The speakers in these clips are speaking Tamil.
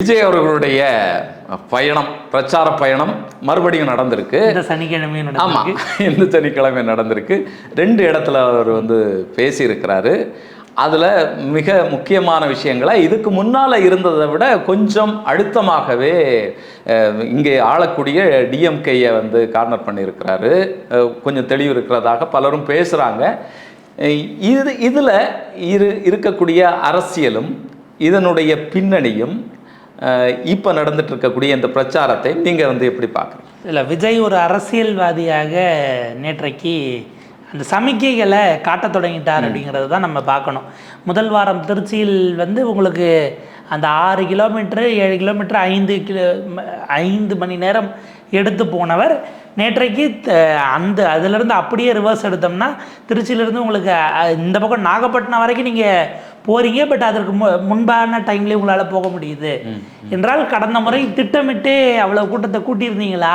விஜய் அவர்களுடைய பயணம், பிரச்சார பயணம் மறுபடியும் நடந்திருக்கு. இந்த சனிக்கிழமை ஆமாம், இந்த சனிக்கிழமை நடந்திருக்கு. 2 இடத்துல அவர் பேசியிருக்கிறாரு. அதில் மிக முக்கியமான விஷயங்களை இதுக்கு முன்னால் இருந்ததை விட கொஞ்சம் அழுத்தமாகவே இங்கே ஆளக்கூடிய டிஎம்கேயை கார்னர் பண்ணியிருக்கிறாரு. கொஞ்சம் தெளிவு இருக்கிறதாக பலரும் பேசுகிறாங்க. இதில் இருக்கக்கூடிய அரசியலும் இதனுடைய பின்னணியும் இப்போ நடந்துட்டு இருக்கக்கூடிய இந்த பிரச்சாரத்தை நீங்கள் எப்படி பார்க்குறீங்க? இல்லை, விஜய் ஒரு அரசியல்வாதியாக நேற்றைக்கு அந்த சமிக்கைகளை காட்டத் தொடங்கிட்டார் அப்படிங்கிறது தான் நம்ம பார்க்கணும். முதல் வாரம் திருச்சியில் உங்களுக்கு அந்த 6 கிலோமீட்டரு 7 கிலோமீட்டர் 5 மணி நேரம் எடுத்து போனவர் நேற்றைக்கு அதிலிருந்து அப்படியே ரிவர்ஸ் எடுத்தோம்னா திருச்சியிலேருந்து உங்களுக்கு இந்த பக்கம் நாகப்பட்டினம் வரைக்கும் நீங்கள் போகிறீங்க. பட் அதற்கு முன்பான டைம்லேயே உங்களால் போக முடியுது என்றால் கடந்த முறை திட்டமிட்டே அவ்வளோ கூட்டத்தை கூட்டியிருந்தீங்களா,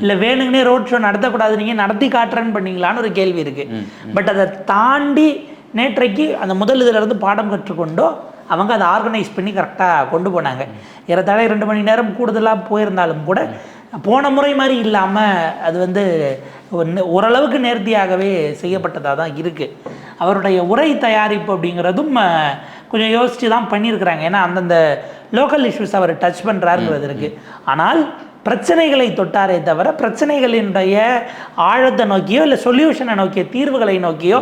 இல்லை வேணுங்கன்னே ரோட் ஷோ நடத்தக்கூடாது நீங்கள் நடத்தி காட்டுறேன்னு பண்ணீங்களான்னு ஒரு கேள்வி இருக்குது. பட் அதை தாண்டி நேற்றைக்கு அந்த முதல் இதிலிருந்து பாடம் கற்றுக்கொண்டோ அவங்க அதை ஆர்கனைஸ் பண்ணி கரெக்டாக கொண்டு போனாங்க. ஏறத்தாழ 2 மணி நேரம் கூடுதலாக போயிருந்தாலும் கூட போன முறை மாதிரி இல்லாமல் அது ஓரளவுக்கு நேர்த்தியாகவே செய்யப்பட்டதாக தான் இருக்குது. அவருடைய உரை தயாரிப்பு அப்படிங்கிறதும் கொஞ்சம் யோசித்து தான் பண்ணியிருக்கிறாங்க. ஏன்னா அந்தந்த லோக்கல் இஷ்யூஸ் அவர் டச் பண்ணுறாருங்கிறது இருக்குது. ஆனால் பிரச்சனைகளை தொட்டாரே தவிர பிரச்சனைகளினுடைய ஆழத்தை நோக்கியோ இல்லை சொல்யூஷனை நோக்கிய தீர்வுகளை நோக்கியோ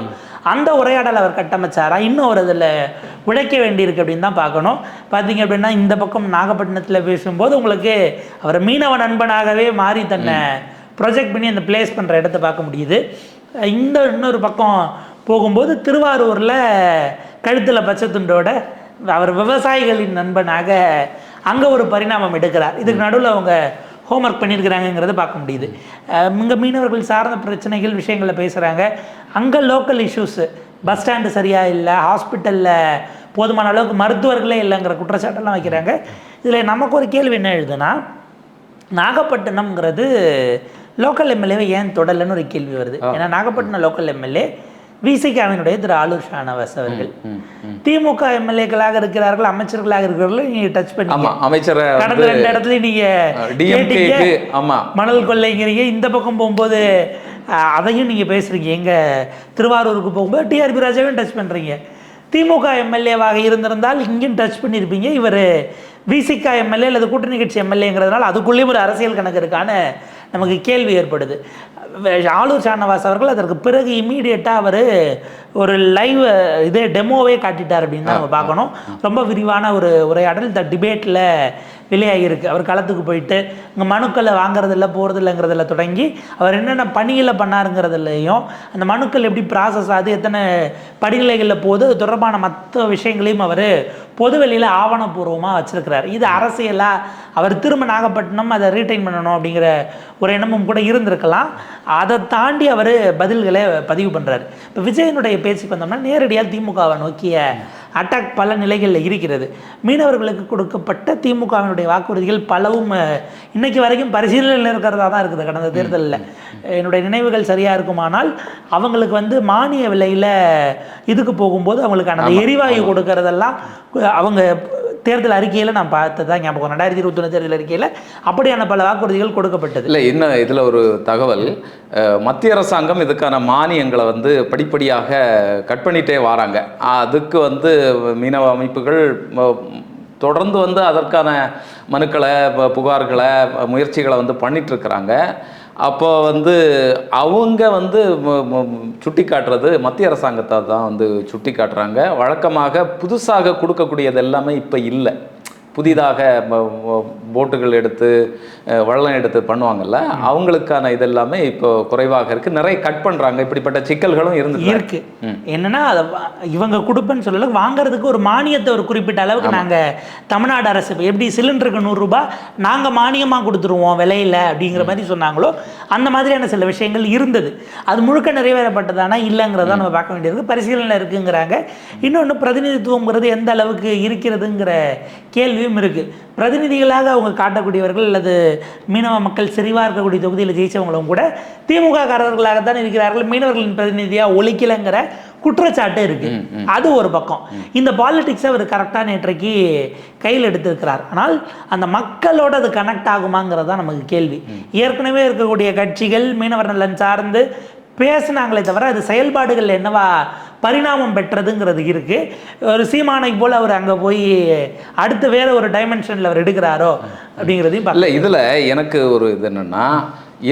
அந்த உரையாடல் அவர் கட்டமைச்சாரா, இன்னும் அவர் அதில் உழைக்க வேண்டியிருக்கு அப்படின்னு தான் பார்க்கணும். பார்த்தீங்க அப்படின்னா இந்த பக்கம் நாகப்பட்டினத்தில் பேசும்போது உங்களுக்கு அவர் மீனவ நண்பனாகவே மாறி தன்னை ப்ரொஜெக்ட் பண்ணி அந்த பிளேஸ் பண்ணுற இடத்த பார்க்க முடியுது. இன்னொரு பக்கம் போகும்போது திருவாரூரில் கழுத்தில் பச்சை துண்டோட அவர் விவசாயிகளின் நண்பனாக அங்கே ஒரு பரிணாமம் எடுக்கிறார். இதுக்கு நடுவில் அவங்க ஹோம்ஒர்க் பண்ணியிருக்கிறாங்கிறத பார்க்க முடியுது. இங்கே மீனவர்கள் சார்ந்த பிரச்சனைகள் விஷயங்களை பேசுகிறாங்க. அங்கே லோக்கல் இஷ்யூஸு, பஸ் ஸ்டாண்டு சரியாக இல்லை, ஹாஸ்பிட்டலில் போதுமான அளவுக்கு மருத்துவர்களே இல்லைங்கிற குற்றச்சாட்டெல்லாம் வைக்கிறாங்க. இதில் நமக்கு ஒரு கேள்வி என்ன எழுதுனா, நாகப்பட்டினம்ங்கிறது லோக்கல் எம்எல்ஏவை ஏன் தொடலைன்னு ஒரு கேள்வி வருது. ஏன்னா நாகப்பட்டினம் லோக்கல் எம்எல்ஏ விசிகாவினுடைய திரு ஆலூர் ஷானவாஸ் அவர்கள் திமுக எம்எல்ஏக்களாக இருக்கிறார்கள், அமைச்சர்களாக இருக்கிறார்கள். நீங்க டச் பண்ணி அமைச்சர் கடந்த 2 இடத்துல நீங்க மணல் கொள்ளைங்கிறீங்க. இந்த பக்கம் போகும்போது அதையும் நீங்க பேசுறீங்க. எங்க திருவாரூருக்கு போகும்போது டிஆர்பி ராஜாவையும் டச் பண்றீங்க. திமுக எம்எல்ஏவாக இருந்திருந்தால் இங்கேயும் டச் பண்ணியிருப்பீங்க. இவர் விசிகா எம்எல்ஏ அல்லது கூட்டணி கட்சி எம்எல்ஏங்கிறதுனால அதுக்குள்ளேயும் ஒரு அரசியல் கணக்கு இருக்கான்னு நமக்கு கேள்வி ஏற்படுது. ஆலூர் ஷானவாஸ் அவர்கள் அதற்கு பிறகு இம்மீடியட்டாக அவர் ஒரு லைவ் டெமோவே காட்டிட்டார் அப்படின்னு தான் நம்ம பார்க்கணும். ரொம்ப விரிவான ஒரு உரையாடல் இந்த டிபேட்டில் வெளியாகிருக்கு. அவர் களத்துக்கு போயிட்டு இங்கே மனுக்களை வாங்குறதில்ல போகிறதில்லைங்கிறதுல தொடங்கி அவர் என்னென்ன பணிகளை பண்ணாருங்கிறதுலையும் அந்த மனுக்கள் எப்படி ப்ராசஸ் ஆகுது, எத்தனை படிநிலைகளில் போகுது, அது தொடர்பான மற்ற விஷயங்களையும் அவர் பொதுவெளியில் ஆவணப்பூர்வமாக வச்சுருக்கிறார். இது அரசியலாக அவர் திரும்ப நாகப்பட்டினம் அதை ரீட்டைன் பண்ணணும் அப்படிங்கிற ஒரு எண்ணமும் கூட இருந்திருக்கலாம். அதை தாண்டி அவர் பதில்களை பதிவு பண்ணுறாரு. இப்போ விஜயனுடைய பேச்சுக்கு வந்தோம்னா நேரடியாக திமுகவை நோக்கிய அட்டாக் பல நிலைகளில் இருக்கிறது. மீனவர்களுக்கு கொடுக்கப்பட்ட திமுகவினுடைய வாக்குறுதிகள் பலவும் இன்னைக்கு வரைக்கும் பரிசீலனையில் இருக்கிறதா தான் இருக்குது. கடந்த தேர்தலில் என்னுடைய நினைவுகள் சரியாக இருக்குமானால் அவங்களுக்கு மானிய விலையில் இதுக்கு போகும்போது அவங்களுக்கான எரிவாயு கொடுக்கறதெல்லாம் அவங்க தேர்தல் அறிக்கையில் நான் பார்த்ததான் ஞாபகம். 2021 தேர்தல் அறிக்கையில் அப்படியான பல வாக்குறுதிகள் கொடுக்கப்பட்டது. இல்லை, இன்னும் இதில் ஒரு தகவல், மத்திய அரசாங்கம் இதுக்கான மானியங்களை படிப்படியாக கட் பண்ணிகிட்டே வராங்க. அதுக்கு மீனவ அமைப்புகள் தொடர்ந்து அதற்கான மனுக்களை, புகார்களை, முயற்சிகளை பண்ணிகிட்ருக்கிறாங்க. அப்போ அவங்க சுட்டி காட்டுறது மத்திய அரசாங்கத்தை தான் சுட்டி காட்டுறாங்க. வழக்கமாக புதுசாக கொடுக்கக்கூடியது எல்லாமே இப்போ இல்லை. புதிதாக போட்டுகள் எடுத்து வள்ளம் எடுத்து பண்ணுவாங்கல்ல, அவங்களுக்கான இதெல்லாமே இப்போ குறைவாக இருக்குது. நிறைய கட் பண்ணுறாங்க. இப்படிப்பட்ட சிக்கல்களும் இருக்கு. என்னன்னா அதை இவங்க கொடுப்பேன்னு சொல்லல, வாங்குறதுக்கு ஒரு மானியத்தை ஒரு குறிப்பிட்ட அளவுக்கு நாங்கள் தமிழ்நாடு அரசு எப்படி சிலிண்டருக்கு 100 ரூபாய் நாங்கள் மானியமாக கொடுத்துருவோம் விலையில் அப்படிங்கிற மாதிரி சொன்னாங்களோ அந்த மாதிரியான சில விஷயங்கள் இருந்தது. அது முழுக்க நிறைவேறப்பட்டதானா இல்லைங்கிறத நம்ம பார்க்க வேண்டியது. பரிசீலனை இருக்குங்கிறாங்க. இன்னொன்று பிரதிநிதித்துவங்கிறது எந்த அளவுக்கு இருக்கிறதுங்கிற கேள்வியும் இருக்குது. பிரதிநிதிகளாக அவங்க காட்டக்கூடியவர்கள் அல்லது மீனவ மக்கள் செறிவாக இருக்கக்கூடிய தொகுதியில் ஜெயிச்சவங்களும் கூட திமுக காரர்களாகத்தான் இருக்கிறார்கள். மீனவர்களின் பிரதிநிதியாக ஒழிக்கலைங்கிற குற்றச்சாட்டு இருக்கு. அது ஒரு பக்கம். இந்த பாலிடிக்ஸை அவர் கரெக்டாக நேற்றைக்கு கையில் எடுத்திருக்கிறார். ஆனால் அந்த மக்களோட அது கனெக்ட் ஆகுமாங்கிறது தான் நமக்கு கேள்வி. ஏற்கனவே இருக்கக்கூடிய கட்சிகள் மீனவர் நலன் சார்ந்து பேசினாங்களே தவிர அது செயல்பாடுகள் என்னவா பரிணாமம் பெற்றதுங்கிறது இருக்கு. ஒரு சீமானை போல் அவர் அங்கே போய் அடுத்து வேற ஒரு டைமென்ஷனில் அவர் எடுக்கிறாரோ அப்படிங்கிறதையும் இல்லை. இதில் எனக்கு ஒரு இது என்னென்னா,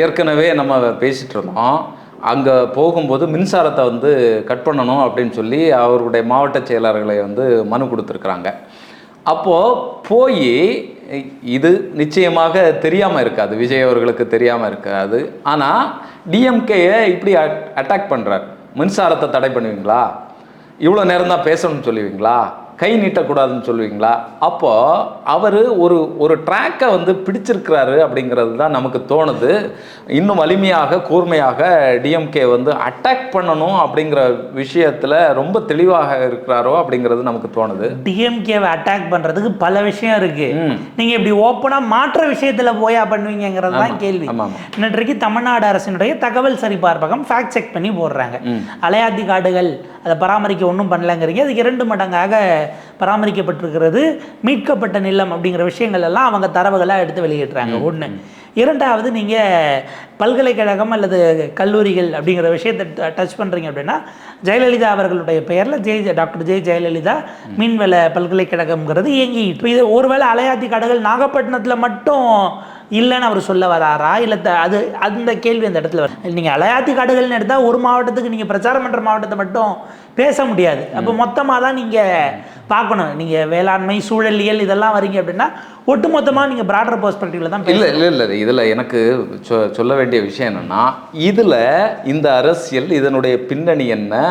ஏற்கனவே நம்ம பேசிகிட்டு இருந்தோம், அங்கே போகும்போது மின்சாரத்தை வந்து கட் பண்ணணும் அப்படின்னு சொல்லி அவருடைய மாவட்ட செயலாளர்களை வந்து மனு கொடுத்துருக்குறாங்க. அப்போது போய் இது நிச்சயமாக தெரியாமல் இருக்காது, விஜய் அவர்களுக்கு தெரியாமல் இருக்காது. ஆனால் டிஎம்கேயை இப்படி அட்டாக் பண்ணுறார். மின்சாரத்தை தடை பண்ணுவீங்களா, இவ்வளோ நேரம் தான் பேசணும்னு சொல்லுவீங்களா, கை நீட்டக்கூடாதுன்னு சொல்லுவீங்களா? அப்போது அவர் ஒரு ட்ராக்கை வந்து பிடிச்சிருக்கிறாரு அப்படிங்கிறது தான் நமக்கு தோணுது. இன்னும் வலிமையாக கூர்மையாக டிஎம்கே வந்து அட்டாக் பண்ணணும் அப்படிங்கிற விஷயத்தில் ரொம்ப தெளிவாக இருக்கிறாரோ அப்படிங்கிறது நமக்கு தோணுது. டிஎம்கேவை அட்டாக் பண்ணுறதுக்கு பல விஷயம் இருக்குது. நீங்கள் இப்படி ஓப்பனாக மாற்ற விஷயத்தில் போயா பண்ணுவீங்கிறது தான் கேள்வி. இன்றைக்கு தமிழ்நாடு அரசினுடைய தகவல் சரிபார்ப்பகம் ஃபேக்ட் செக் பண்ணி போடுறாங்க. அலையாத்தி காடுகள் அதை பராமரிக்க ஒன்றும் பண்ணலங்கிறீங்க, அதுக்கு 2 மடங்காக பராமரிக்கப்பட்டிருக்கிறது, மீட்கப்பட்ட நிலம் அப்படிங்கிற விஷயங்கள் எல்லாம் அவங்க தரவுகளாக எடுத்து வெளியிடுறாங்க. ஒன்று. இரண்டாவது, நீங்கள் பல்கலைக்கழகம் அல்லது கல்லூரிகள் அப்படிங்கிற விஷயத்தை டச் பண்ணுறீங்க அப்படின்னா, ஜெயலலிதா அவர்களுடைய பெயரில் டாக்டர் ஜெயலலிதா மீன்வள பல்கலைக்கழகம்ங்கிறது இயங்கிட்டு. இது ஒருவேளை அலையாத்தி காடுகள் நாகப்பட்டினத்தில் மட்டும் இல்லைன்னு அவர் சொல்ல வராரா, இல்லை அது அந்த கேள்வி அந்த இடத்துல வரும். நீங்கள் அலையாத்தி காடுகள்னு எடுத்தால் ஒரு மாவட்டத்துக்கு நீங்கள் பிரச்சாரம் பண்ணுற மாவட்டத்தை மட்டும் பேச முடியாது. அப்போ மொத்தமாக தான் நீங்கள் பார்க்கணும். நீங்கள் வேளாண்மை, சூழலியல் இதெல்லாம் வரீங்க அப்படின்னா ஒட்டு மொத்தமாக நீங்கள் பிராடர் பெர்ஸ்பெக்டிவ்ல தான். இல்லை இதில் எனக்கு சொல்ல வேண்டிய விஷயம் என்னென்னா, இதில் இந்த அரசியல், இதனுடைய பின்னணி என்ன,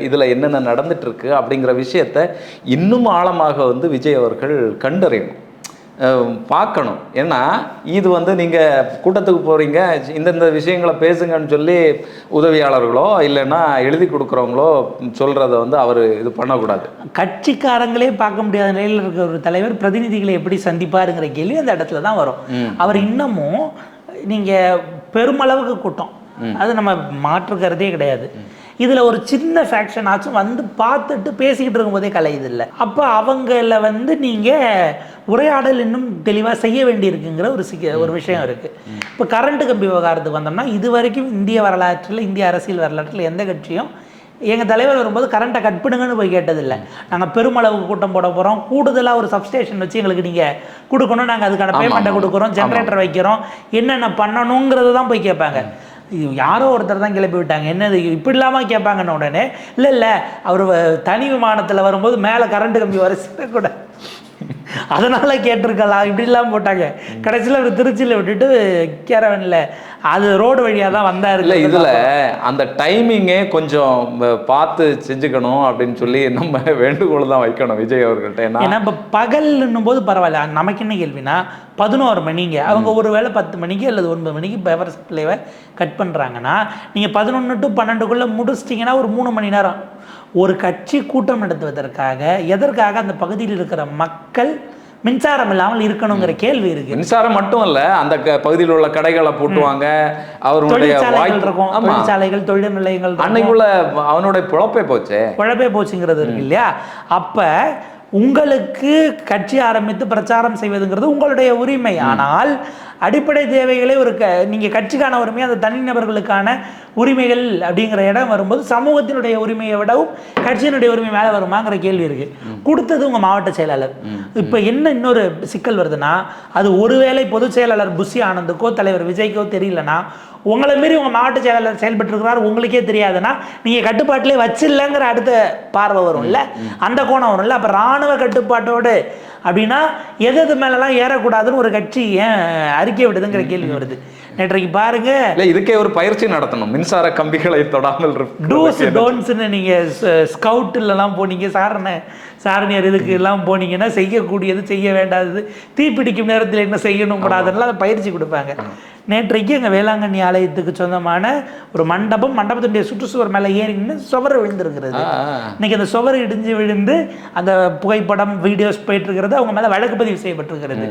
இதில் என்னென்ன நடந்துட்டு இருக்கு அப்படிங்கிற விஷயத்தை இன்னும் ஆழமாக வந்து விஜய் அவர்கள் கண்டறியணும், பார்க்கணும். ஏன்னா இது வந்து நீங்கள் கூட்டத்துக்கு போகிறீங்க, இந்தந்த விஷயங்களை பேசுங்கன்னு சொல்லி உதவியாளர்களோ இல்லைன்னா எழுதி கொடுக்குறவங்களோ சொல்கிறத வந்து அவர் இது பண்ணக்கூடாது. கட்சிக்காரங்களே பார்க்க முடியாத நிலையில் இருக்கிற ஒரு தலைவர் பிரதிநிதிகளை எப்படி சந்திப்பாருங்கிற கேள்வி அந்த இடத்துல தான் வரும். அவர் இன்னமும் நீங்கள் பெருமளவுக்கு கூட்டம், அது நம்ம மாற்றுக்கிறதே கிடையாது. இதில் ஒரு சின்ன ஃபேக்ஷன் ஆச்சும் வந்து பார்த்துட்டு பேசிக்கிட்டு இருக்கும்போதே கலையுது இல்லை. அப்போ அவங்கள வந்து நீங்கள் உரையாடல் இன்னும் தெளிவாக செய்ய வேண்டியிருக்குங்கிற ஒரு விஷயம் இருக்குது. இப்போ கரண்ட்டு கம்பி விவகாரத்துக்கு வந்தோம்னா, இது வரைக்கும் இந்திய வரலாற்றில், இந்திய அரசியல் வரலாற்றில் எந்த கட்சியும் எங்கள் தலைவர் வரும்போது கரண்ட்டை கட் பண்ணுங்கன்னு போய் கேட்டதில்லை. நாங்கள் பெருமளவுக்கு கூட்டம் போட போகிறோம், கூடுதலாக ஒரு சப்ஸ்டேஷன் வச்சு எங்களுக்கு நீங்கள் கொடுக்கணும், நாங்கள் அதுக்கான பேமெண்ட்டை கொடுக்குறோம், ஜென்ரேட்டர் வைக்கிறோம், என்னென்ன பண்ணணுங்கிறது தான் போய் கேட்பாங்க. யாரோ ஒருத்தர் தான் கிளப்பி விட்டாங்க, என்னது இப்படி இல்லாமல் கேட்பாங்கன்னு உடனே இல்லை அவர் தனி விமானத்தில் வரும்போது மேலே கரண்ட் கம்பி வரிசை கூட அதனால கேட்டிருக்கலாம் இப்படிலாம் போட்டாங்க. கடைசியில் அவர் திருச்சியில் விட்டுட்டு கேரவனில் அது ரோடு வழியாக தான் வந்தார். இல்லை இதில் அந்த டைமிங்கே கொஞ்சம் பார்த்து செஞ்சுக்கணும் அப்படின்னு சொல்லி நம்ம வேண்டுகோள் தான் வைக்கணும் விஜய் அவர்கள்ட்ட. ஏன்னா இப்போ பகல்ன்னும் போது பரவாயில்ல, நமக்கு என்ன கேள்வினா 11 மணிங்க அவங்க ஒரு வேளை 10 மணிக்கு அல்லது 9 மணிக்கு பவர் சப்ளைவை கட் பண்ணுறாங்கன்னா, நீங்கள் 11 to 12 முடிச்சிட்டிங்கன்னா ஒரு 3 மணி நேரம். ஒரு கட்சி கூட்டம் நடத்துவதற்காக எதற்காக அந்த பகுதியில் இருக்கிற மக்கள் மின்சாரம் இல்லாமல் இருக்கணுங்கிற கேள்வி இருக்கு. மின்சாரம் மட்டும் இல்ல, அந்த பகுதியில் உள்ள கடைகளை போட்டுவாங்க, அவருடைய தொழிற்சாலைகள், தொழில் நிலையங்கள், அன்னைக்குள்ள அவனுடைய பொழப்பே போச்சுங்கிறது இருக்கு இல்லையா? அப்ப உங்களுக்கு கட்சி ஆரம்பித்து பிரச்சாரம் செய்வதுங்கிறது உங்களுடைய உரிமை. ஆனால் அடிப்படை தேவைகளே நீங்கள் கட்சிக்கான உரிமை, அந்த தனிநபர்களுக்கான உரிமைகள் அப்படிங்கிற இடம் வரும்போது சமூகத்தினுடைய உரிமையை விடவும் கட்சியினுடைய உரிமை மேலே வருமாங்கிற கேள்வி இருக்குது. கொடுத்தது உங்கள் மாவட்ட செயலாளர். இப்போ என்ன இன்னொரு சிக்கல் வருதுன்னா, அது ஒருவேளை பொதுச் செயலாளர் புஷி ஆனந்துக்கோ தலைவர் விஜய்க்கோ தெரியலன்னா, உங்களை மீறி உங்கள் மாவட்ட செயலாளர் செயல்பட்டுருக்கிறார் உங்களுக்கே தெரியாதுன்னா நீங்கள் கட்டுப்பாட்டிலே வச்சிடலங்கிற அடுத்த பார்வை வரும் இல்லை, அந்த கோணம் வரும் இல்லை. அப்போ இராணுவ கட்டுப்பாட்டோடு அப்படின்னா எது மேலெல்லாம் ஏறக்கூடாதுன்னு ஒரு கட்சி ஏன் அறிக்கை விடுதுங்கிற கேள்வி வருது. நேற்றைக்கு பாருங்க, இதுக்கே ஒரு பயிற்சி நடத்தணும், மின்சார கம்பிகளை தொடாமல் டூஸ் டோன்ட்ஸ்ன்னு நீங்கள் ஸ்கவுட்லாம் போனீங்க, சாரணியர் இதுக்கு எல்லாம் போனீங்கன்னா செய்யக்கூடியது செய்ய வேண்டாதது, தீப்பிடிக்கும் நேரத்தில் என்ன செய்யணும் கூடாதுன்னா அதை பயிற்சி கொடுப்பாங்க. நேற்றைக்கு எங்கள் வேளாங்கண்ணி ஆலயத்துக்கு சொந்தமான ஒரு மண்டபத்தினுடைய சுற்றுச்சுவர் மேலே ஏறி நின்று சுவர் விழுந்திருக்கிறது. இன்னைக்கு அந்த சுவர் இடிஞ்சு விழுந்து அந்த புகைப்படம் வீடியோஸ் போயிட்டு இருக்கிறது, அவங்க மேலே வழக்கு பதிவு செய்யப்பட்டிருக்கிறது.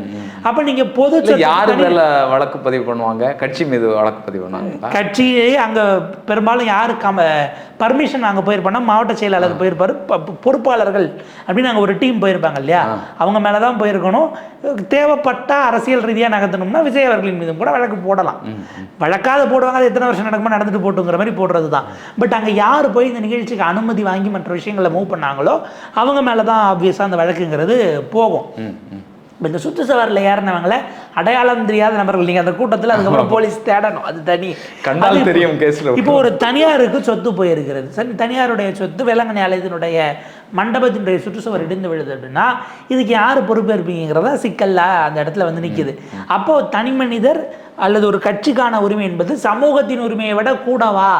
அப்போ நீங்கள் பொது யாரு மேல வழக்கு பதிவு பண்ணுவாங்க? கட்சி மீது வழக்கு பதிவு பண்ணுவாங்க. கட்சி அங்கே பெரும்பாலும் யாருக்கு பர்மிஷன் அங்கே போயிருப்போம்னா மாவட்ட செயலாளர் போயிருப்பாரு, பொறுப்பாளர்கள் அப்படின்னு அங்கே ஒரு டீம் போயிருப்பாங்க இல்லையா, அவங்க மேலே தான் போயிருக்கணும். தேவைப்பட்ட அரசியல் ரீதியாக நகர்த்தணும்னா விஜய் அவர்களின் மீதும் கூட வழக்கு போடலாம். வழக்காத போடுவாங்க, அது எத்தனை வருஷம் நடக்குமோ நடந்துட்டு போட்டுங்கிற மாதிரி போடுறது தான். பட் அங்கே யார் போய் இந்த நிகழ்ச்சிக்கு அனுமதி வாங்கி மற்ற விஷயங்களை மூவ் பண்ணாங்களோ அவங்க மேலே தான் ஆப்வியஸாக அந்த வழக்குங்கிறது போகும். இந்த சுற்றுச்சவரில் ஏறினவங்களை அடையாளம் தெரியாத நபர்கள், நீங்கள் அந்த கூட்டத்தில் அதுக்கப்புறம் போலீஸ் தேடணும், அது தனி கண்டால் தெரியும் கேஸில். இப்போ ஒரு தனியாருக்கு சொத்து போயிருக்கிறது, சரி, தனியாருடைய சொத்து வேளாங்கண்ணி ஆலயத்தினுடைய மண்டபத்தினுடைய சுற்றுச்சுவர் இடிந்து விழுது அப்படின்னா இதுக்கு யார் பொறுப்பேற்பீங்கிறதா சிக்கல்ல அந்த இடத்துல வந்து நிற்கிது. அப்போ தனி மனிதர் அல்லது ஒரு கட்சிக்கான உரிமை என்பது சமூகத்தின் உரிமையை விட கூடவா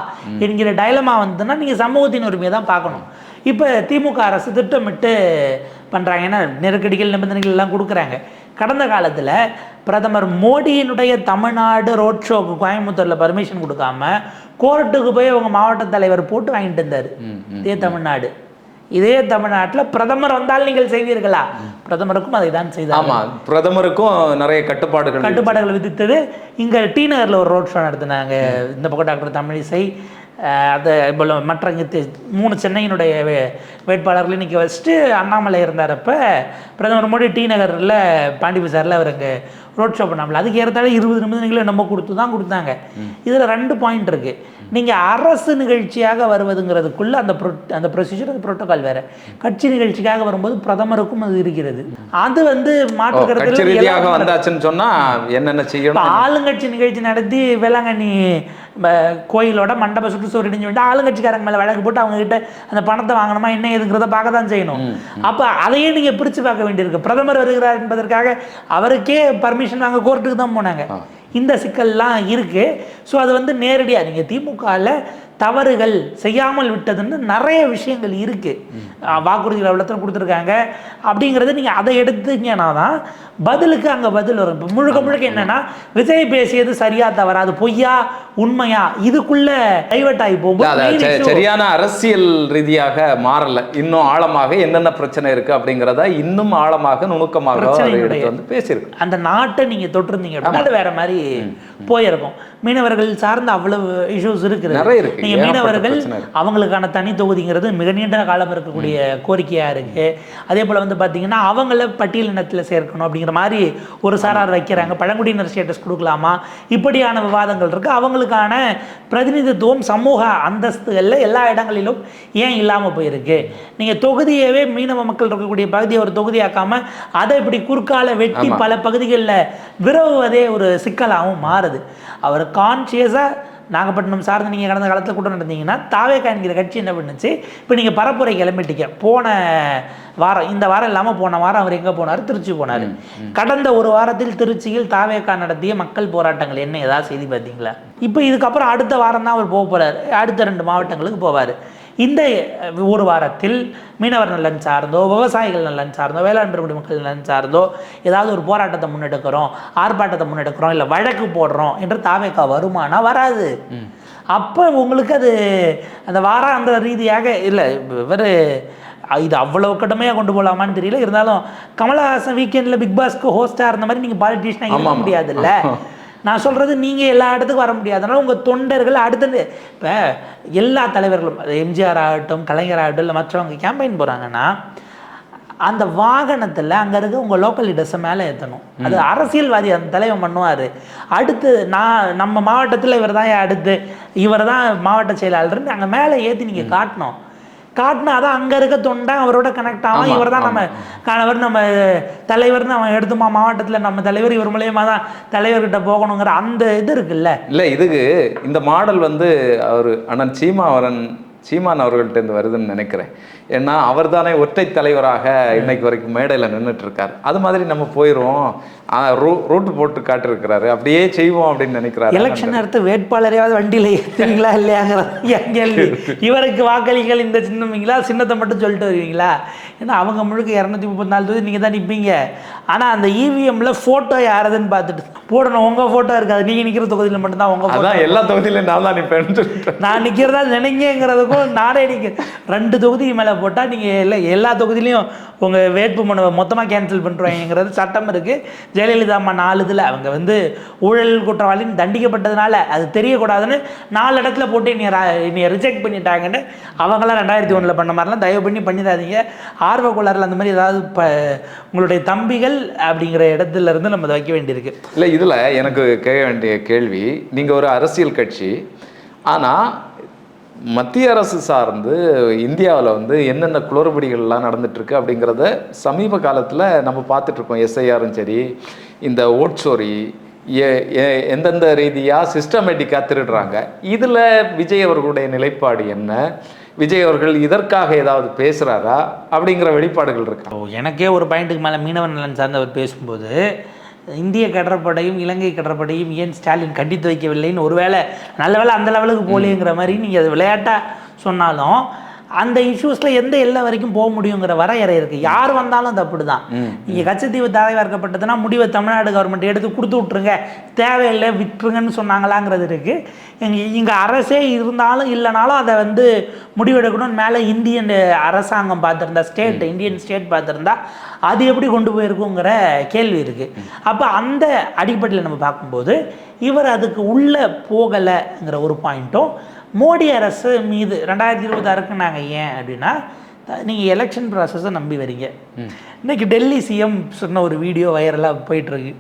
என்கிற டைலமா வந்ததுன்னா நீங்கள் சமூகத்தின் உரிமையை தான் பார்க்கணும். இப்போ திமுக அரசு திட்டமிட்டு பண்ணுறாங்க, ஏன்னா நெருக்கடிகள் நிபந்தனைகள் எல்லாம் கொடுக்குறாங்க. கடந்த காலத்தில் பிரதமர் மோடியினுடைய தமிழ்நாடு ரோட் ஷோக்கு கோயம்புத்தூரில் பர்மிஷன் கொடுக்காம கோர்ட்டுக்கு போய் அவங்க மாவட்ட தலைவர் போட்டு வாங்கிட்டு இருந்தார். இதே தமிழ்நாட்டில் பிரதமர் வந்தால் நீங்கள் செய்வீர்களா? பிரதமருக்கும் அதை தான் செய்தார். ஆமாம், பிரதமருக்கும் நிறைய கட்டுப்பாடுகள் விதித்தது. இங்கே டி நகரில் ஒரு ரோட் ஷோ நடத்தினாங்க. இந்த பக்கம் டாக்டர் தமிழிசை, அது இப்போ மற்ற இங்கே 3 சென்னையினுடைய வேட்பாளர்கள் இன்றைக்கி வச்சுட்டு அண்ணாமலை இருந்தாரப்ப பிரதமர் மோடி டி நகரில் பாண்டி பஜாரில் அவர் அங்கே ரோட் ஷோ பண்ணாமல் அதுக்கு ஏறத்தாழ 20 நிமிடங்களும் நம்ம கொடுத்தாங்க. இதில் 2 பாயிண்ட் இருக்குது. நீங்கள் அரசு நிகழ்ச்சியாக வருவதுங்கிறதுக்குள்ள அந்த ப்ரொசீஜர், அந்த புரோட்டோகால் வேறு. கட்சி நிகழ்ச்சிக்காக வரும்போது பிரதமருக்கும் அது இருக்கிறது. அது வந்து மாற்றுக்கருத்து வந்தாச்சுன்னு சொன்னால் என்னென்ன செய்யணும். ஆளுங்கட்சி நிகழ்ச்சி நடத்தி வேளாங்கண்ணி கோயிலோட மண்டப சுற்றுச்சுவர் இடிஞ்சு விட்டு ஆளுங்கட்சிக்காரங்க மேலே வழக்கு போட்டு அவங்க கிட்ட அந்த பணத்தை வாங்கணுமா என்ன ஏதுங்கிறத பார்க்க தான் செய்யணும். அப்போ அதையே நீங்கள் பிரித்து பார்க்க வேண்டியிருக்கு. பிரதமர் வருகிறார் என்பதற்காக அவருக்கே பர்மிஷன் வாங்க கோர்ட்டுக்கு தான் போனாங்க. இந்த சிக்கல்லாம் இருக்குது. ஸோ அது வந்து நேரடியாக நீங்கள் திமுகவில் தவறுகள் செய்யாமல் விட்டதுன்னு நிறைய விஷயங்கள் இருக்குது. வாக்குறுதிகள் அவ்வளோத்தான் கொடுத்துருக்காங்க அப்படிங்கிறது நீங்கள் அதை எடுத்தீங்கன்னா தான் பதிலுக்கு அங்கே பதில் வரும். இப்போ முழுக்க என்னென்னா விஜய் பேசியது சரியா தவறா, அது பொய்யா உண்மையா, இதுக்குள்ள டைவர்ட் ஆகி போகும். சரியான அரசியல் ரீதியாக மாறல, இன்னும் ஆழமாக என்னென்ன பிரச்சனை இருக்குது அப்படிங்கிறத இன்னும் ஆழமாக நுணுக்கமாக வந்து பேசியிருக்கு. அந்த நாட்டை நீங்கள் தொட்டிருந்தீங்க அப்படின்னா வேற மாதிரி போயிருக்கும். மீனவர்கள் சார்ந்த அவ்வளவு இஷ்யூஸ் இருக்குது, நிறைய இருக்கு. நீங்கள் மீனவர்கள் அவங்களுக்கான தனி தொகுதிங்கிறது மிக நீண்ட காலம் இருக்கக்கூடிய கோரிக்கையாக இருக்குது. அதே போல் வந்து பார்த்தீங்கன்னா அவங்கள பட்டியலினத்தில் சேர்க்கணும் அப்படிங்கிற மாதிரி ஒரு சாரார் வைக்கிறாங்க. பழங்குடியினர் ஸ்டேட்டஸ் கொடுக்கலாமா, இப்படியான விவாதங்கள் இருக்குது. அவங்களுக்கான பிரதிநிதித்துவம் சமூக அந்தஸ்துகளில் எல்லா இடங்களிலும் ஏன் இல்லாமல் போயிருக்கு? நீங்கள் தொகுதியவே மீனவ மக்கள் இருக்கக்கூடிய பகுதியை ஒரு தொகுதியாக்காமல் அதை இப்படி குறுக்கால வெட்டி பல பகுதிகளில் விரவுவதே ஒரு சிக்கலாகவும் மாறுது. அவர் கான்சியஸாக நாகப்பட்டினம் சார்ந்து நீங்கள் கடந்த காலத்தில் கூட்டம் நடந்தீங்கன்னா தாவேகா என்கிற கட்சி என்ன பண்ணுச்சு, இப்போ நீங்கள் பரப்புரை கிளம்பிட்டீங்க. போன வாரம், இந்த வாரம் இல்லாமல் போன வாரம் அவர் எங்கே போனார்? திருச்சி போனார். கடந்த ஒரு வாரத்தில் திருச்சியில் தாவேகா நடத்திய மக்கள் போராட்டங்கள் என்ன, ஏதாவது செய்தி பார்த்தீங்களா? இப்போ இதுக்கப்புறம் அடுத்த வாரம் தான் அவர் போக போகிறார். அடுத்த 2 மாவட்டங்களுக்கு போவார். இந்த ஒரு வாரத்தில் மீனவர் நலன் சார்ந்தோ, விவசாயிகள் நலன் சார்ந்தோ, வேளாண் பெருங்குடி மக்கள் நலன் சார்ந்தோ ஏதாவது ஒரு போராட்டத்தை முன்னெடுக்கிறோம், ஆர்ப்பாட்டத்தை முன்னெடுக்கிறோம், இல்லை வழக்கு போடுறோம் என்று தாவேகா வருமானா? வராது. அப்போ உங்களுக்கு அது அந்த வாராந்திர ரீதியாக இல்லை, இவர் இது அவ்வளோ கடுமையாக கொண்டு போகலாமான்னு தெரியல. இருந்தாலும் கமலஹாசன் வீக்கெண்டில் பிக் பாஸ்க்கு ஹோஸ்டாக இருந்த மாதிரி நீங்கள் பாலிட்டிஷனாக இருக்க முடியாதுல்ல. நான் சொல்கிறது நீங்கள் எல்லா இடத்துக்கும் வர முடியாது. அதனால் உங்கள் தொண்டர்கள் அடுத்தது இப்போ எல்லா தலைவர்களும், எம்ஜிஆர் ஆகட்டும், கலைஞர் ஆகட்டும், இல்லை மற்றவங்க கேம்பெயின் போகிறாங்கன்னா அந்த வாகனத்தில் அங்கே இருக்க உங்கள் லோக்கல் லீடர்ஸை மேலே ஏற்றணும். அது அரசியல்வாதி அந்த தலைவன் பண்ணுவார். அடுத்து நம்ம மாவட்டத்தில் இவர் தான் அடுத்து இவர் தான் மாவட்ட செயலாளர்னு அங்கே மேலே ஏற்றி நீங்கள் காட்டினா தான் அங்கே இருக்க தொண்டை அவரோட கனெக்ட் ஆகும். இவர் தான் நம்ம கணவர், நம்ம தலைவர்னு அவன் எடுத்துமா மாவட்டத்தில் நம்ம தலைவர் இவர் மூலயமா தான் தலைவர்கிட்ட போகணுங்கிற அந்த இது இருக்குல்ல. இல்லை, இதுக்கு இந்த மாடல் வந்து அவர் அண்ணன் சீமான் அவர்கள்ட்ட இருந்து வருதுன்னு நினைக்கிறேன். ஏன்னா அவர் தானே ஒற்றை தலைவராக இன்னைக்கு வரைக்கும் மேடையில் நின்றுட்டு இருக்காரு. அது மாதிரி நம்ம போயிடுவோம், ரூட்டு போட்டு காட்டிருக்கிறாரு, அப்படியே செய்வோம் அப்படின்னு நினைக்கிறாரு. எலெக்ஷன் அடுத்து வேட்பாளரையாவது வண்டியில் ஏற்றுவீங்களா இல்லையாங்கிற கேள்வி. இவருக்கு வாக்களிகள் இந்த சின்னமிங்களா, சின்னத்தை மட்டும் சொல்லிட்டு வருவீங்களா? ஏன்னா அவங்க முழுக்க 234 தொகுதி நீங்கள் தான் நிற்பீங்க. ஆனால் அந்த இவிஎம்ல ஃபோட்டோ யாரதுன்னு பார்த்துட்டு போடணும். உங்கள் ஃபோட்டோ இருக்காது, நீங்கள் நிற்கிற தொகுதியில் மட்டும்தான் உங்கள் ஃபோட்டோ. எல்லா தொகுதியிலும் நான் தான் நிற்பேன். நான் நிற்கிறதா நினைங்கிறதுக்கும் நானே நிற்கிறேன். 2 தொகுதி மேலே போட்டால் நீங்கள் எல்லா தொகுதியிலையும் உங்கள் வேட்பு மனுவை மொத்தமாக கேன்சல் பண்ணுறாங்கிறது சட்டம் இருக்குது. ஜெயலலிதா அம்மா 4 இதில் அவங்க வந்து ஊழல் குற்றவாளின்னு தண்டிக்கப்பட்டதுனால அது தெரியக்கூடாதுன்னு 4 இடத்துல போட்டு என்னை ரிஜெக்ட் பண்ணிட்டாங்கன்னு அவங்களாம் 2001 பண்ண மாதிரிலாம் தயவு பண்ணிடாதீங்க. ஆர்வ கோளாறுல அந்த மாதிரி ஏதாவது உங்களுடைய தம்பிகள் அப்படிங்கிற இடத்துல இருந்து நம்ம அதை வைக்க வேண்டியிருக்கு. இல்லை, இதில் எனக்கு கேட்க வேண்டிய கேள்வி, நீங்கள் ஒரு அரசியல் கட்சி, ஆனால் மத்திய அரசு சார்ந்து இந்தியாவில் வந்து என்னென்ன குளறுபடிகள்லாம் நடந்துட்டுருக்கு அப்படிங்கிறத சமீப காலத்தில் நம்ம பார்த்துட்ருக்கோம். எஸ்ஐஆரும் சரி, இந்த ஓட்சோரி எந்தெந்த ரீதியாக சிஸ்டமேட்டிக்காக திருடுறாங்க. இதில் விஜய் அவர்களுடைய நிலைப்பாடு என்ன? விஜய் அவர்கள் இதற்காக ஏதாவது பேசுகிறாரா அப்படிங்கிற வெளிப்பாடுகள் இருக்கு. எனக்கே ஒரு பாயிண்ட்டுக்கு மேலே மீனவ நலன் சார்ந்தவர் பேசும்போது இந்திய கடற்படையும் இலங்கை கடற்படையும் ஏன் ஸ்டாலின் கண்டித்து வைக்கவில்லைன்னு, ஒருவேளை நல்ல வேளை அந்த லெவலுக்கு போலேங்கிற மாதிரி நீங்கள் அது விளையாட்டாக சொன்னாலும் அந்த இஷ்யூஸில் எந்த எல்லை வரைக்கும் போக முடியுங்கிற வரையறை இருக்குது. யார் வந்தாலும் அது அப்படி தான். நீங்கள் கச்சத்தீவு தாரைவார்க்கப்பட்டதுன்னா முடிவை தமிழ்நாடு கவர்மெண்ட் எடுத்து கொடுத்து விட்ருங்க, தேவையில்லை விட்டுருங்கன்னு சொன்னாங்களாங்கிறது இருக்குது. இங்கே அரசே இருந்தாலும் இல்லைனாலும் அதை வந்து முடிவெடுக்கணும்னு மேலே இந்தியன் அரசாங்கம் பார்த்துருந்தா, இந்தியன் ஸ்டேட் பார்த்துருந்தா அது எப்படி கொண்டு போயிருக்குங்கிற கேள்வி இருக்குது. அப்போ அந்த அடிப்படையில் நம்ம பார்க்கும்போது இவர் அதுக்கு உள்ளே போகலைங்கிற ஒரு பாயிண்ட்டும், மோடி அரசு மீது 2026க்கு நாங்கள் ஏன் அப்படின்னா, நீங்கள் எலெக்ஷன் ப்ராசஸை நம்பி வரீங்க. இன்றைக்கி டெல்லி சிஎம் சொன்ன ஒரு வீடியோ வைரலாக போயிட்டுருக்கு.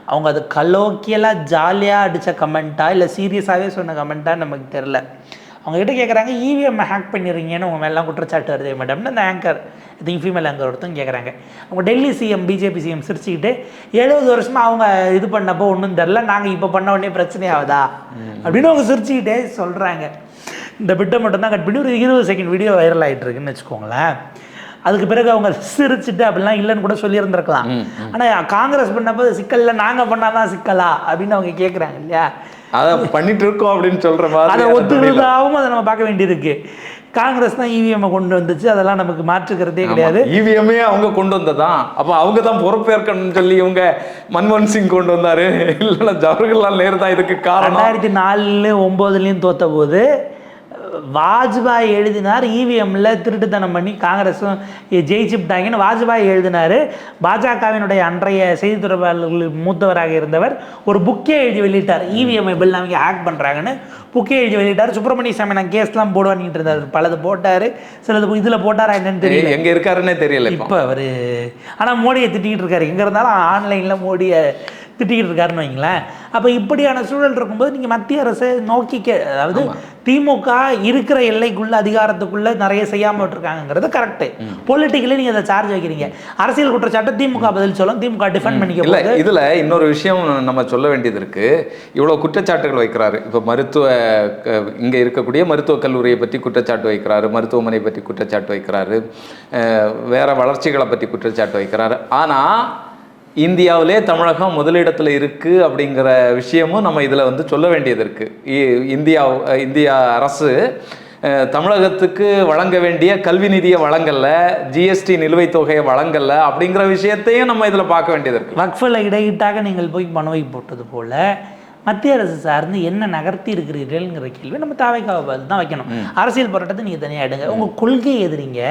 அவங்க அது கலோக்கியலாக ஜாலியாக அடித்த கமெண்ட்டா இல்லை சீரியஸாகவே சொன்ன கமெண்ட்டாக நமக்கு தெரில. அவங்ககிட்ட கேட்குறாங்க, இவிஎம் ஹேக் பண்ணிடுறீங்கன்னு உங்கள் மேலாம் குற்றச்சாட்டு வருது மேடம்னு அந்த ஆங்கர், திங்க் ஃபீமேல் ஆங்கர் ஒருத்தங்க கேட்குறாங்க. அவங்க டெல்லி சிஎம் பிஜேபி சிஎம் சிரிச்சுக்கிட்டு 70 வருஷமாக அவங்க இது பண்ணப்போ ஒன்றும் தெரில, நாங்கள் இப்போ பண்ண உடனே பிரச்சனை ஆகுதா அப்படின்னு அவங்க சிரிச்சுக்கிட்டே சொல்கிறாங்க. இந்த பிட்டை மட்டும்தான் கட் பண்ணி ஒரு 20 செகண்ட் வீடியோ வைரல் ஆகிட்டு இருக்குன்னு வச்சுக்கோங்களேன். அதுக்கு பிறகு அவங்க சிரிச்சுட்டு அப்படிலாம் இல்லைன்னு கூட சொல்லியிருந்திருக்கலாம். ஆனால் காங்கிரஸ் பண்ணப்போ சிக்கல்ல நாங்கள் பண்ணாதான் சிக்கலா அப்படின்னு அவங்க கேட்குறாங்க இல்லையா? அதை பண்ணிட்டு இருக்கோம் அப்படின்னு சொல்கிற மாதிரி அதை ஒத்துழைதாகவும் அதை நம்ம பார்க்க வேண்டியிருக்கு. காங்கிரஸ் தான் இவிஎம்ஐ கொண்டு வந்துச்சு, அதெல்லாம் நமக்கு மாற்றுக்கிறதே கிடையாது. இவிஎம்ஏ அவங்க கொண்டு வந்ததான், அப்போ அவங்க தான் பொறுப்பேற்கணும்னு சொல்லி இவங்க மன்மோகன் சிங் கொண்டு வந்தாரு, இல்லைன்னா ஜவஹர்லால் நேரு தான் இதுக்கு காரணம். 2004 2009 தோத்த போது வாஜ்பாய் எழுதினார், இவிஎம்ல திருட்டுத்தனம் பண்ணி காங்கிரஸும் ஜெயிச்சுட்டாங்கன்னு வாஜ்பாய் எழுதினார். பாஜகவினுடைய அன்றைய செய்தி தொடர்பாளர்கள் மூத்தவராக இருந்தவர் ஒரு புக்கே எழுதி வெளியிட்டார், இவிஎம்ஐ பில் அவங்க ஹேக் பண்ணுறாங்கன்னு புக்கே எழுதி வெளியிட்டார். சுப்பிரமணிய சாமி நான் கேஸ்லாம் போடுவான்ட்டு இருந்தார், பலது போட்டார், சிலது இதில் போட்டாரா என்னன்னு தெரியல, எங்கே இருக்காருன்னே தெரியல இப்போ அவர். ஆனால் மோடியை திட்டிக்கிட்டு இருக்காரு, எங்கே இருந்தாலும் ஆன்லைனில் மோடியை திட்டிக்கிட்டு இருக்காருன்னு வைங்களேன். அப்போ இப்படியான சூழல் இருக்கும்போது நீங்கள் மத்திய அரசை நோக்கி அதாவது திமுக இருக்கிற எல்லைக்குள்ள அதிகாரத்துக்குள்ள நிறைய செய்யாமல் விட்டுருக்காங்கிறது கரெக்டு. பொலிட்டிக்கலி நீங்கள் அதை சார்ஜ் வைக்கிறீங்க, அரசியல் குற்றச்சாட்டை திமுக பதில் சொல்லும், திமுக டிஃபெண்ட் பண்ணிக்க. இதில் இன்னொரு விஷயம் நம்ம சொல்ல வேண்டியது இருக்கு. இவ்வளோ குற்றச்சாட்டுகள் வைக்கிறாரு. இப்போ இங்கே இருக்கக்கூடிய மருத்துவக் கல்லூரியை பற்றி குற்றச்சாட்டு வைக்கிறாரு, மருத்துவமனை பற்றி குற்றச்சாட்டு வைக்கிறாரு, வேற வளர்ச்சிகளை பற்றி குற்றச்சாட்டு வைக்கிறாரு. ஆனால் இந்தியாவிலே தமிழகம் முதலிடத்தில் இருக்குது அப்படிங்கிற விஷயமும் நம்ம இதில் வந்து சொல்ல வேண்டியது இருக்குது. இந்தியா அரசு தமிழகத்துக்கு வழங்க வேண்டிய கல்வி நிதியை வழங்கலை, ஜிஎஸ்டி நிலுவைத் தொகையை வழங்கலை அப்படிங்கிற விஷயத்தையும் நம்ம இதில் பார்க்க வேண்டியது இருக்குது. வக்ஃபில் இடையிட்டாக நீங்கள் போய் மனுவை போட்டது போல் மத்திய அரசு சார்ந்து என்ன நகர்த்தி இருக்கிறீர்கள்ங்கிற கேள்வி நம்ம தாவைக்காவை பார்த்து தான் வைக்கணும். அரசியல் போராட்டத்தை நீங்கள் தனியாக எடுங்க. உங்கள் கொள்கை எதிரிங்க,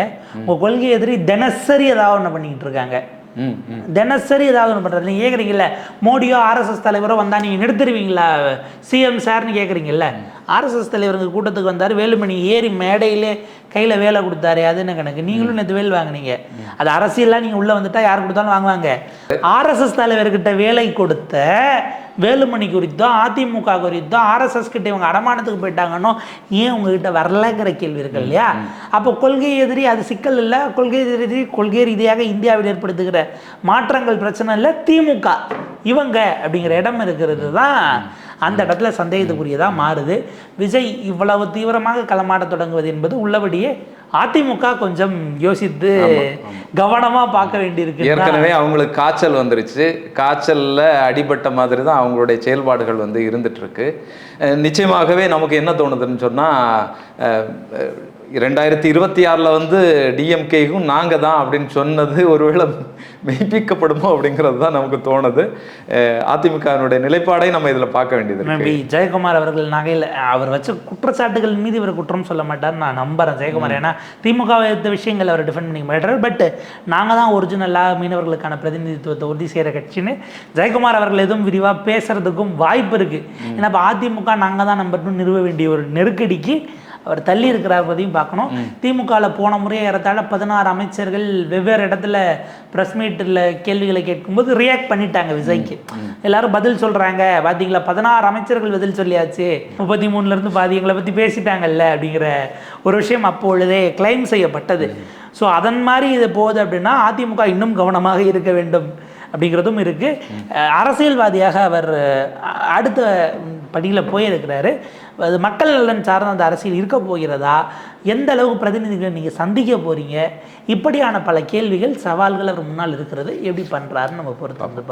உங்கள் கொள்கை எதிரி தினசரி ஏதாவது ஒன்று பண்ணிக்கிட்டு இருக்காங்க, தினசரி ஏதாவது ஒன்று பண்ணுறது. நீங்கள் கேட்குறீங்கல்ல, மோடியோ ஆர்எஸ்எஸ் தலைவரோ வந்தால் நீங்கள் நிறுத்துருவீங்களா சிஎம் சார்னு கேட்குறீங்கல்ல. ஆர்எஸ்எஸ் தலைவருங்க கூட்டத்துக்கு வந்தார், வேலுமணி ஏறி மேடையிலே கையில் வேலை கொடுத்தாரு, அது என்ன கணக்கு? நீங்களும் நேற்று வேலை வாங்கினீங்க, அது அரசியல்லாம் நீங்கள் உள்ளே வந்துட்டால் யார் கொடுத்தாலும் வாங்குவாங்க. ஆர்எஸ்எஸ் தலைவர்கிட்ட வேலை கொடுத்த வேலுமணி குறித்தோ அதிமுக குறித்தோ ஆர்எஸ்எஸ் கிட்ட இவங்க அடமானத்துக்கு போயிட்டாங்கன்னோ ஏன் உங்ககிட்ட வரலங்கிற கேள்வி இருக்கு இல்லையா? அப்போ கொள்கை எதிரி அது சிக்கல் இல்லை, கொள்கை ரீதியாக இந்தியாவில் ஏற்படுத்துகிற மாற்றங்கள் பிரச்சனை இல்லை, திமுக இவங்க அப்படிங்கிற இடம் இருக்கிறது தான் அந்த இடத்துல சந்தேகத்துக்குரியதாக மாறுது. விஜய் இவ்வளவு தீவிரமாக களமாட தொடங்குவது என்பது உள்ளபடியே அதிமுக கொஞ்சம் யோசித்து கவனமா பார்க்க வேண்டியிருக்கு. ஏற்கனவே அவங்களுக்கு காய்ச்சல் வந்துருச்சு, காய்ச்சல்ல அடிபட்ட மாதிரி தான் அவங்களுடைய செயல்பாடுகள் வந்து இருந்துட்டு இருக்கு. நிச்சயமாகவே நமக்கு என்ன தோணுதுன்னு சொன்னா 2026 வந்து டிஎம்கேக்கும் நாங்கள் தான் அப்படின்னு சொன்னது ஒருவேளை மெய்ப்பிக்கப்படுமோ அப்படிங்கிறது தான் நமக்கு தோணுது. அதிமுகவினுடைய நிலைப்பாடை நம்ம இதில் பார்க்க வேண்டியது இருக்கு. ஜெயக்குமார் அவர்கள் நகையில் அவர் வச்ச குற்றச்சாட்டுகள் மீது இவர் குற்றம் சொல்ல மாட்டார் நான் நம்புறேன் ஜெயக்குமார். ஏன்னா திமுக எடுத்த விஷயங்கள் அவர் டிஃபெண்ட் பண்ணிக்க மாட்டார். பட் நாங்கள் தான் ஒரிஜினலாக மீனவர்களுக்கான பிரதிநிதித்துவத்தை உறுதி செய்கிற கட்சின்னு ஜெயக்குமார் அவர்கள் எதுவும் விரிவாக பேசுறதுக்கும் வாய்ப்பு இருக்குது. ஏன்னா இப்போ அதிமுக நாங்கள் தான் நம்பர்னு நிறுவ வேண்டிய ஒரு நெருக்கடிக்கு அவர் தள்ளி இருக்கிறார் பற்றியும் பார்க்கணும். திமுகவில் போன முறையே ஏறத்தாழ 16 அமைச்சர்கள் வெவ்வேறு இடத்துல ப்ரெஸ் மீட்டில் கேள்விகளை கேட்கும்போது ரியாக்ட் பண்ணிட்டாங்க விஜய்க்கு. எல்லாரும் பதில் சொல்கிறாங்க, பார்த்தீங்களா 16 அமைச்சர்கள் பதில் சொல்லியாச்சு, 33 பாதி எங்களை பற்றி பேசிட்டாங்கல்ல அப்படிங்கிற ஒரு விஷயம் அப்பொழுதே கிளைம் செய்யப்பட்டது. ஸோ அதன் மாதிரி இது போகுது அப்படின்னா அதிமுக இன்னும் கவனமாக இருக்க வேண்டும் அப்படிங்கிறதும் இருக்குது. அரசியல்வாதியாக அவர் அடுத்த படியில் போயிருக்கிறாரு. அது மக்கள் நலன் சார்ந்த அந்த அரசியல் இருக்க போகிறதா, எந்த அளவுக்கு பிரதிநிதிகளை நீங்கள் சந்திக்க போகிறீங்க, இப்படியான பல கேள்விகள் சவால்கள் அவர் முன்னால் இருக்கிறது. எப்படி பண்ணுறாருன்னு நம்ம பொறுத்து வந்து